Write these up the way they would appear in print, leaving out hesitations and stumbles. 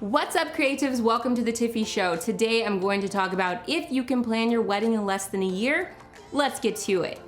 What's up, creatives? Welcome to the Tiffy Show. Today I'm going to talk about if you can plan your wedding in less than a year. Let's get to it.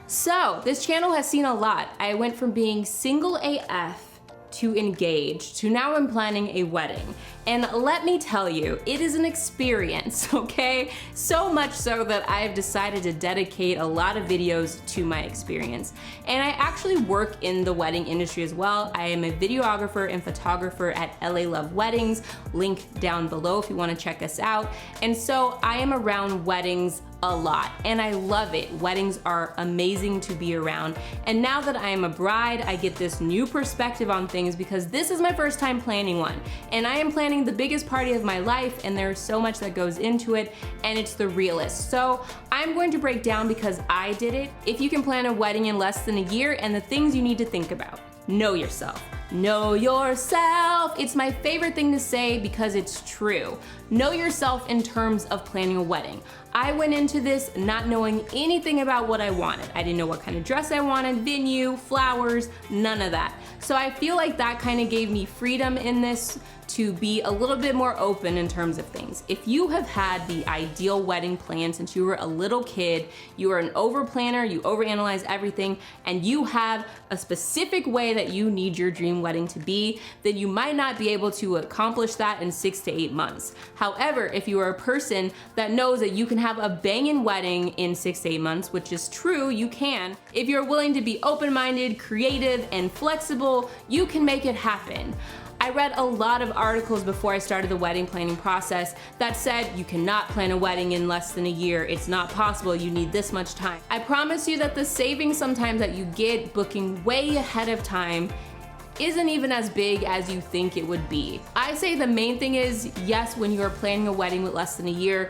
So this channel has seen a lot. I went from being single AF to engaged to now I'm planning a wedding. And let me tell you, it is an experience, okay? So much so that I've decided to dedicate a lot of videos to my experience. And I actually work in the wedding industry as well. I am a videographer and photographer at LA Love Weddings, link down below if you wanna check us out. And so I am around weddings a lot, and I love it. Weddings are amazing to be around. And now that I am a bride, I get this new perspective on things because this is my first time planning one. And I am planning the biggest party of my life, and there's so much that goes into it, and it's the realest. So I'm going to break down, because I did it, if you can plan a wedding in less than a year and the things you need to think about. Know yourself. Know yourself. It's my favorite thing to say because it's true. Know yourself in terms of planning a wedding. I went into this not knowing anything about what I wanted. I didn't know what kind of dress I wanted, venue, flowers, none of that. So I feel like that kind of gave me freedom in this to be a little bit more open in terms of things. If you have had the ideal wedding plan since you were a little kid, you are an over planner, you overanalyze everything, and you have a specific way that you need your dream wedding to be, then you might not be able to accomplish that in 6 to 8 months. However, if you are a person that knows that you can have a banging wedding in 6 to 8 months, which is true, you can. If you're willing to be open-minded, creative, and flexible, you can make it happen. I read a lot of articles before I started the wedding planning process that said you cannot plan a wedding in less than a year. It's not possible. You need this much time. I promise you that the savings sometimes that you get booking way ahead of time isn't even as big as you think it would be. I say the main thing is, yes, when you are planning a wedding with less than a year,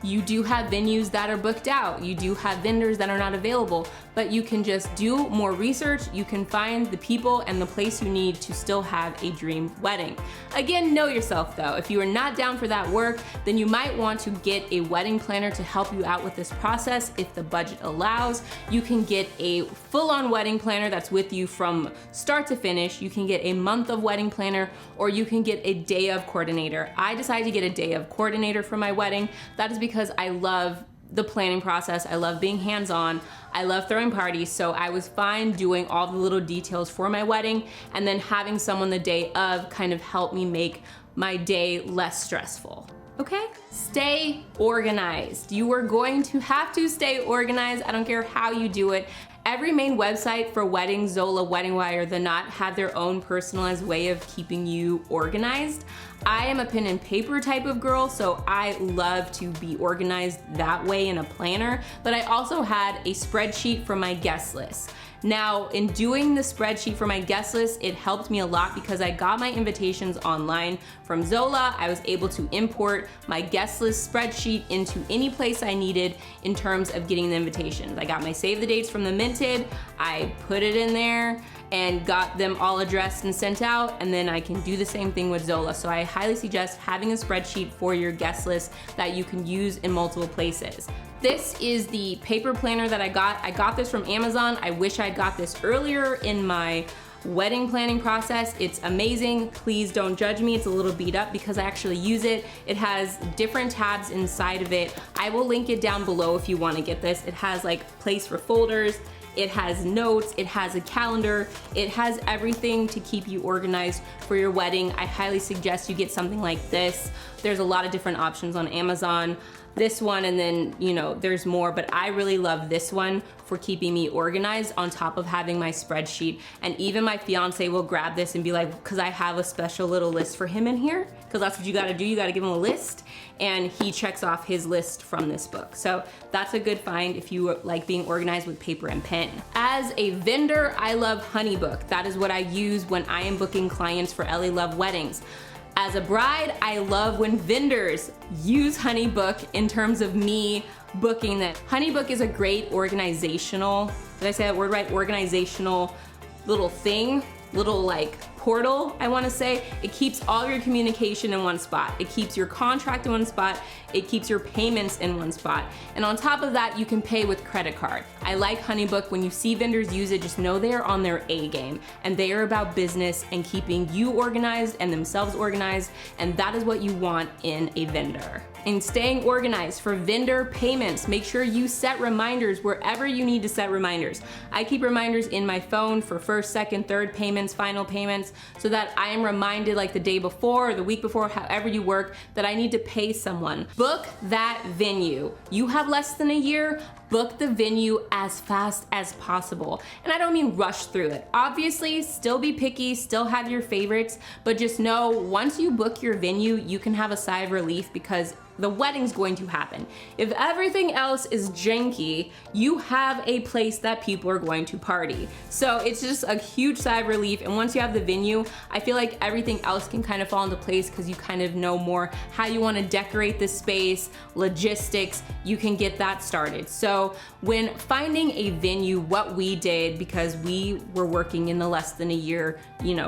you do have venues that are booked out. You do have vendors that are not available, but you can just do more research. You can find the people and the place you need to still have a dream wedding. Again, know yourself though. If you are not down for that work, then you might want to get a wedding planner to help you out with this process. If the budget allows, you can get a full-on wedding planner that's with you from start to finish. You can get a month of wedding planner, or you can get a day of coordinator. I decided to get a day of coordinator for my wedding. That is because I love the planning process. I love being hands-on. I love throwing parties, so I was fine doing all the little details for my wedding, and then having someone the day of kind of help me make my day less stressful. Okay? Stay organized. You are going to have to stay organized. I don't care how you do it. Every main website for weddings, Zola, Wedding Wire, The Knot, have their own personalized way of keeping you organized. I am a pen and paper type of girl, so I love to be organized that way in a planner, but I also had a spreadsheet for my guest list. Now, in doing the spreadsheet for my guest list, it helped me a lot because I got my invitations online from Zola. I was able to import my guest list spreadsheet into any place I needed in terms of getting the invitations. I got my save the dates from the Minted, I put it in there and got them all addressed and sent out, and then I can do the same thing with Zola. So I highly suggest having a spreadsheet for your guest list that you can use in multiple places. This is the paper planner that I got. I got this from Amazon. I wish I got this earlier in my wedding planning process. It's amazing. Please don't judge me. It's a little beat up because I actually use it. It has different tabs inside of it. I will link it down below if you want to get this. It has like place for folders. It has notes, it has a calendar, it has everything to keep you organized for your wedding. I highly suggest you get something like this. There's a lot of different options on Amazon. This one, and then, you know, there's more, but I really love this one for keeping me organized on top of having my spreadsheet. And even my fiance will grab this and be like, because I have a special little list for him in here, because that's what you gotta do, you gotta give him a list, and he checks off his list from this book. So that's a good find if you like being organized with paper and pen. As a vendor, I love HoneyBook. That is what I use when I am booking clients for LA Love Weddings. As a bride, I love when vendors use HoneyBook in terms of me booking that. HoneyBook is a great organizational, did I say that word right? Organizational little thing, little like portal, I wanna say. It keeps all your communication in one spot. It keeps your contract in one spot. It keeps your payments in one spot. And on top of that, you can pay with credit card. I like HoneyBook. When you see vendors use it, just know they are on their A game, and they are about business and keeping you organized and themselves organized, and that is what you want in a vendor. And staying organized for vendor payments, make sure you set reminders wherever you need to set reminders. I keep reminders in my phone for first, second, third payments, final payments, so that I am reminded like the day before or the week before, however you work, that I need to pay someone. Book that venue. You have less than a year, book the venue as fast as possible. And I don't mean rush through it. Obviously, still be picky, still have your favorites, but just know once you book your venue, you can have a sigh of relief because the wedding's going to happen. If everything else is janky, you have a place that people are going to party. So it's just a huge sigh of relief. And once you have the venue, I feel like everything else can kind of fall into place because you kind of know more how you want to decorate the space, logistics, you can get that started. So when finding a venue, what we did, because we were working in the less than a year,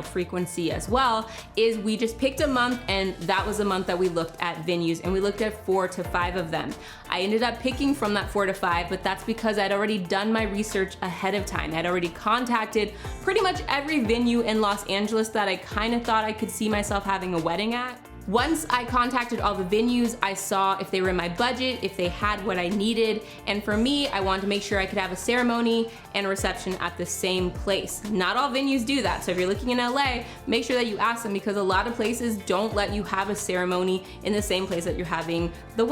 frequency as well, is we just picked a month, and that was a month that we looked at venues, and we looked at 4 to 5 of them. I ended up picking from that 4 to 5, but that's because I'd already done my research ahead of time. I'd already contacted pretty much every venue in Los Angeles that I kind of thought I could see myself having a wedding at. Once I contacted all the venues, I saw if they were in my budget, if they had what I needed, and for me, I wanted to make sure I could have a ceremony and a reception at the same place. Not all venues do that, so if you're looking in LA, make sure that you ask them, because a lot of places don't let you have a ceremony in the same place that you're having the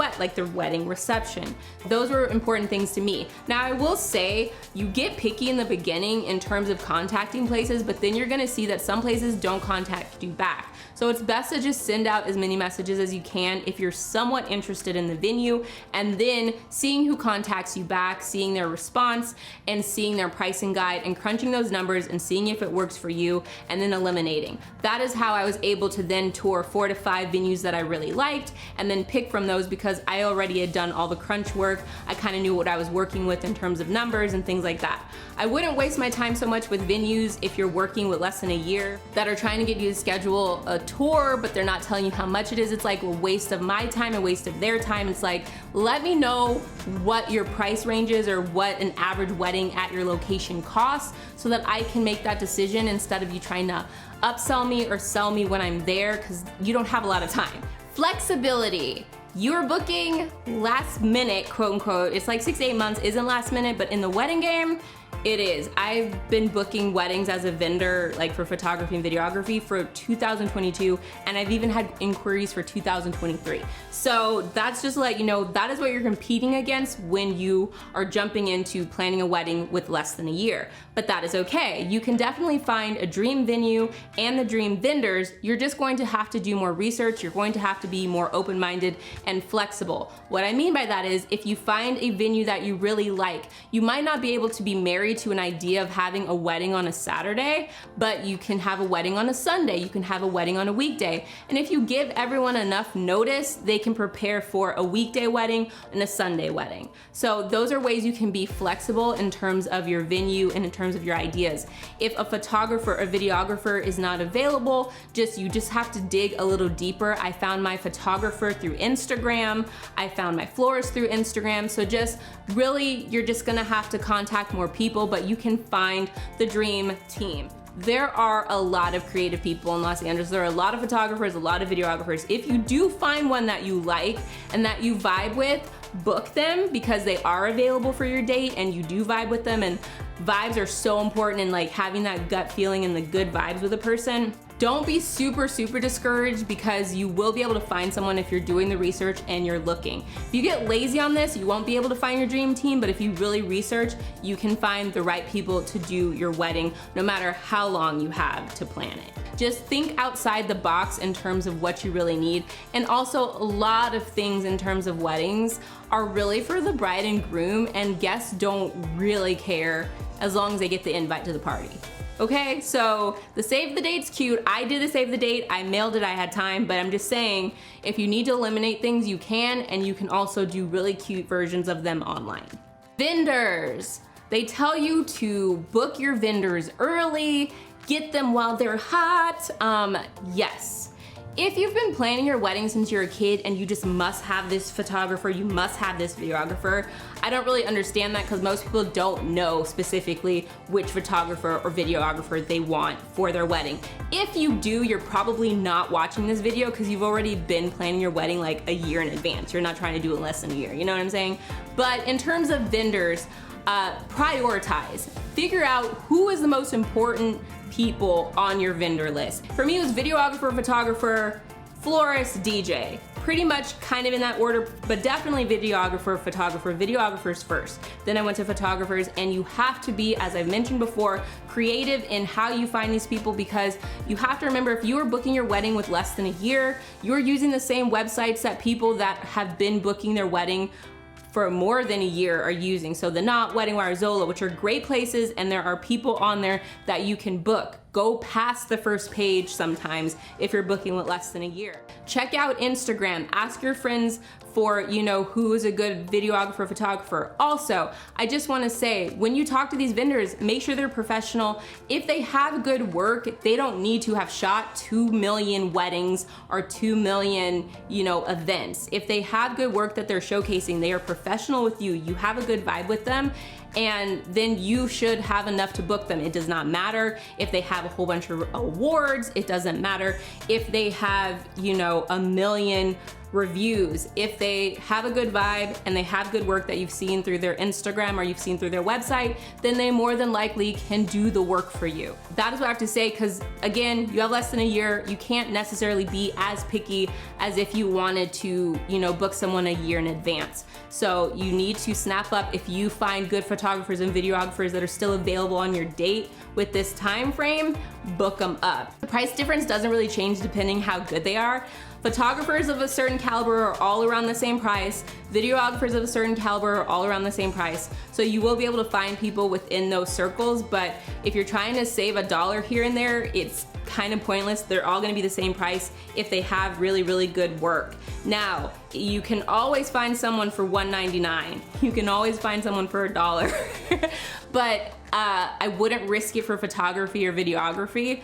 wedding reception. Those were important things to me. Now, I will say, you get picky in the beginning in terms of contacting places, but then you're gonna see that some places don't contact you back. So it's best to just send out as many messages as you can if you're somewhat interested in the venue, and then seeing who contacts you back, seeing their response, and seeing their pricing guide, and crunching those numbers and seeing if it works for you, and then eliminating. That is how I was able to then tour 4 to 5 venues that I really liked, and then pick from those because I already had done all the crunch work. I kind of knew what I was working with in terms of numbers and things like that. I wouldn't waste my time so much with venues if you're working with less than a year that are trying to get you to schedule a tour, but they're not telling you how much it is. It's like a waste of my time, a waste of their time. It's like, let me know what your price range is or what an average wedding at your location costs so that I can make that decision instead of you trying to upsell me or sell me when I'm there, because you don't have a lot of time. Flexibility. You're booking last minute, quote unquote. It's like 6 to 8 months isn't last minute, but in the wedding game, it is. I've been booking weddings as a vendor, like for photography and videography, for 2022, and I've even had inquiries for 2023. So that's just to let you know, that is what you're competing against when you are jumping into planning a wedding with less than a year. But that is okay. You can definitely find a dream venue and the dream vendors. You're just going to have to do more research. You're going to have to be more open-minded and flexible. What I mean by that is, if you find a venue that you really like, you might not be able to be married to an idea of having a wedding on a Saturday, but you can have a wedding on a Sunday, you can have a wedding on a weekday. And if you give everyone enough notice, they can prepare for a weekday wedding and a Sunday wedding. So those are ways you can be flexible in terms of your venue and in terms of your ideas. If a photographer or videographer is not available, you just have to dig a little deeper. I found my photographer through Instagram. I found my florist through Instagram. So just really, you're just gonna have to contact more people, but you can find the dream team. There are a lot of creative people in Los Angeles. There are a lot of photographers, a lot of videographers. If you do find one that you like and that you vibe with, book them, because they are available for your date and you do vibe with them, and vibes are so important, and like having that gut feeling and the good vibes with a person. Don't be super discouraged, because you will be able to find someone if you're doing the research and you're looking. If you get lazy on this, you won't be able to find your dream team, but if you really research, you can find the right people to do your wedding, no matter how long you have to plan it. Just think outside the box in terms of what you really need. And also, a lot of things in terms of weddings are really for the bride and groom, and guests don't really care as long as they get the invite to the party. Okay, so the save the date's cute. I did a save the date, I mailed it, I had time, but I'm just saying, if you need to eliminate things, you can, and you can also do really cute versions of them online. Vendors. They tell you to book your vendors early, get them while they're hot. Yes. If you've been planning your wedding since you're a kid and you just must have this photographer, you must have this videographer, I don't really understand that because most people don't know specifically which photographer or videographer they want for their wedding. If you do, you're probably not watching this video because you've already been planning your wedding like a year in advance. You're not trying to do it in less than a year, you know what I'm saying? But in terms of vendors, prioritize. Figure out who is the most important people on your vendor list. For me, it was videographer, photographer, florist, DJ. Pretty much kind of in that order, but definitely videographer, photographer, videographers first. Then I went to photographers, and you have to be, as I've mentioned before, creative in how you find these people, because you have to remember, if you are booking your wedding with less than a year, you're using the same websites that people that have been booking their wedding for more than a year are using. So The Knot, Wedding Wire, Zola, which are great places, and there are people on there that you can book. Go past the first page sometimes if you're booking with less than a year. Check out Instagram, ask your friends for, you know, who is a good videographer, photographer. Also, I just wanna say, when you talk to these vendors, make sure they're professional. If they have good work, they don't need to have shot 2 million weddings or 2 million, you know, events. If they have good work that they're showcasing, they are professional with you, you have a good vibe with them, and then you should have enough to book them. It does not matter if they have a whole bunch of awards. It doesn't matter if they have, you know, 1 million reviews. If they have a good vibe and they have good work that you've seen through their Instagram or you've seen through their website, then they more than likely can do the work for you. That is what I have to say, because again, you have less than a year. You can't necessarily be as picky as if you wanted to, you know, book someone a year in advance. So you need to snap up. If you find good photographers and videographers that are still available on your date with this time frame, book them up. The price difference doesn't really change depending how good they are. Photographers of a certain caliber are all around the same price. Videographers of a certain caliber are all around the same price. So you will be able to find people within those circles, but if you're trying to save $1 here and there, it's kind of pointless. They're all gonna be the same price if they have really, really good work. Now, you can always find someone for $1.99. You can always find someone for $1. But I wouldn't risk it for photography or videography.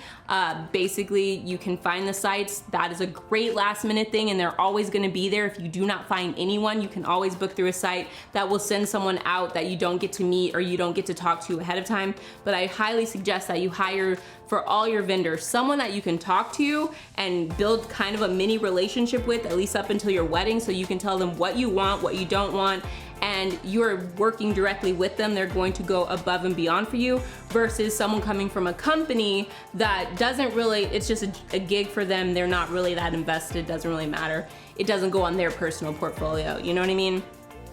Basically, you can find the sites. That is a great last minute thing, and they're always gonna be there. If you do not find anyone, you can always book through a site that will send someone out that you don't get to meet or you don't get to talk to ahead of time. But I highly suggest that you hire, for all your vendors, someone that you can talk to and build kind of a mini relationship with, at least up until your wedding, so you can tell them what you want, what you don't want, and you're working directly with them. They're going to go above and beyond for you, versus someone coming from a company that doesn't really, it's just a gig for them. They're not really that invested, doesn't really matter. It doesn't go on their personal portfolio, you know what I mean?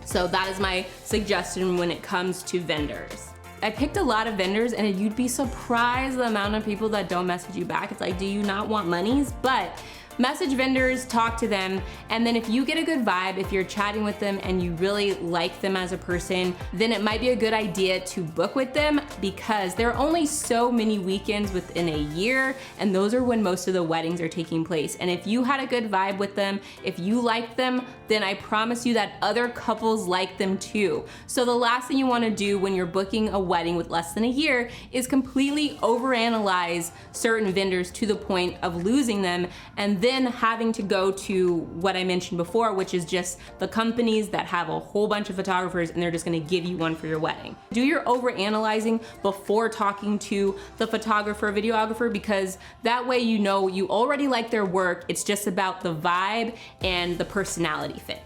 So that is my suggestion when it comes to vendors. I picked a lot of vendors, and you'd be surprised the amount of people that don't message you back. It's like, do you not want monies? But message vendors, talk to them, and then if you get a good vibe, if you're chatting with them and you really like them as a person, then it might be a good idea to book with them, because there are only so many weekends within a year, and those are when most of the weddings are taking place. And if you had a good vibe with them, if you like them, then I promise you that other couples like them too. So the last thing you want to do when you're booking a wedding with less than a year is completely overanalyze certain vendors to the point of losing them, and then having to go to what I mentioned before, which is just the companies that have a whole bunch of photographers and they're just gonna give you one for your wedding. Do your overanalyzing before talking to the photographer, videographer, because that way you know you already like their work. It's just about the vibe and the personality fit.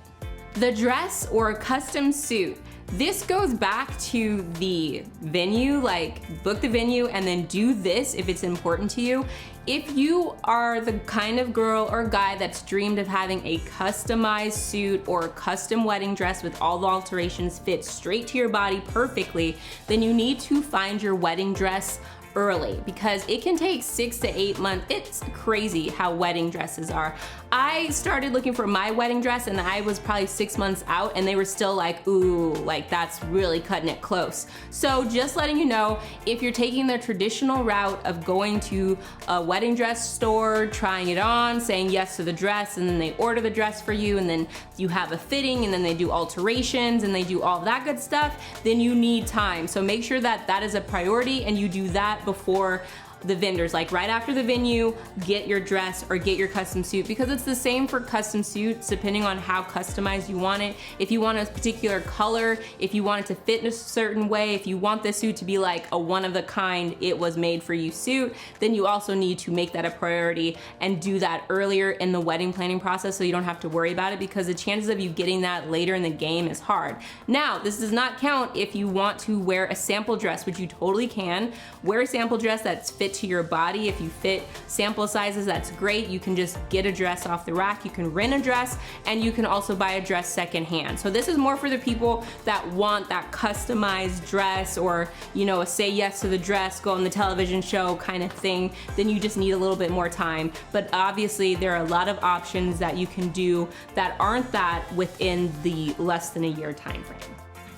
The dress or custom suit. This goes back to the venue, like book the venue and then do this if it's important to you. If you are the kind of girl or guy that's dreamed of having a customized suit or a custom wedding dress with all the alterations fit straight to your body perfectly, then you need to find your wedding dress early, because it can take 6 to 8 months. It's crazy how wedding dresses are. I started looking for my wedding dress and I was probably 6 months out and they were still like, ooh, like that's really cutting it close. So just letting you know, if you're taking the traditional route of going to a wedding dress store, trying it on, saying yes to the dress, and then they order the dress for you, and then you have a fitting, and then they do alterations and they do all that good stuff, then you need time. So make sure that that is a priority and you do that before the vendors, like right after the venue, get your dress or get your custom suit, because it's the same for custom suits depending on how customized you want it. If you want a particular color, if you want it to fit in a certain way, if you want this suit to be like a one of a kind, it was made for you suit, then you also need to make that a priority and do that earlier in the wedding planning process so you don't have to worry about it, because the chances of you getting that later in the game is hard. Now, this does not count if you want to wear a sample dress, which you totally can. Wear a sample dress that's fit to your body. If you fit sample sizes, that's great. You can just get a dress off the rack, you can rent a dress, and you can also buy a dress secondhand. So this is more for the people that want that customized dress, or, you know, a say yes to the dress, go on the television show kind of thing. Then you just need a little bit more time. But obviously there are a lot of options that you can do that aren't that within the less than a year time frame.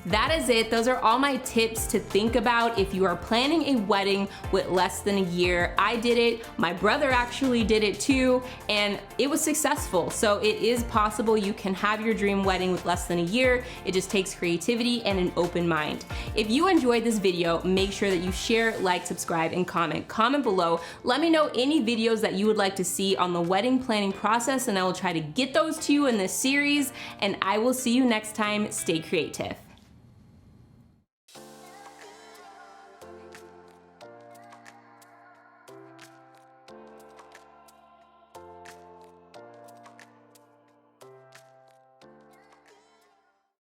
That is it. Those are all my tips to think about if you are planning a wedding with less than a year. I did it, my brother actually did it too, and it was successful. So it is possible you can have your dream wedding with less than a year. It just takes creativity and an open mind. If you enjoyed this video, make sure that you share, like, subscribe, and comment. Comment below. Let me know any videos that you would like to see on the wedding planning process, and I will try to get those to you in this series, and I will see you next time. Stay creative.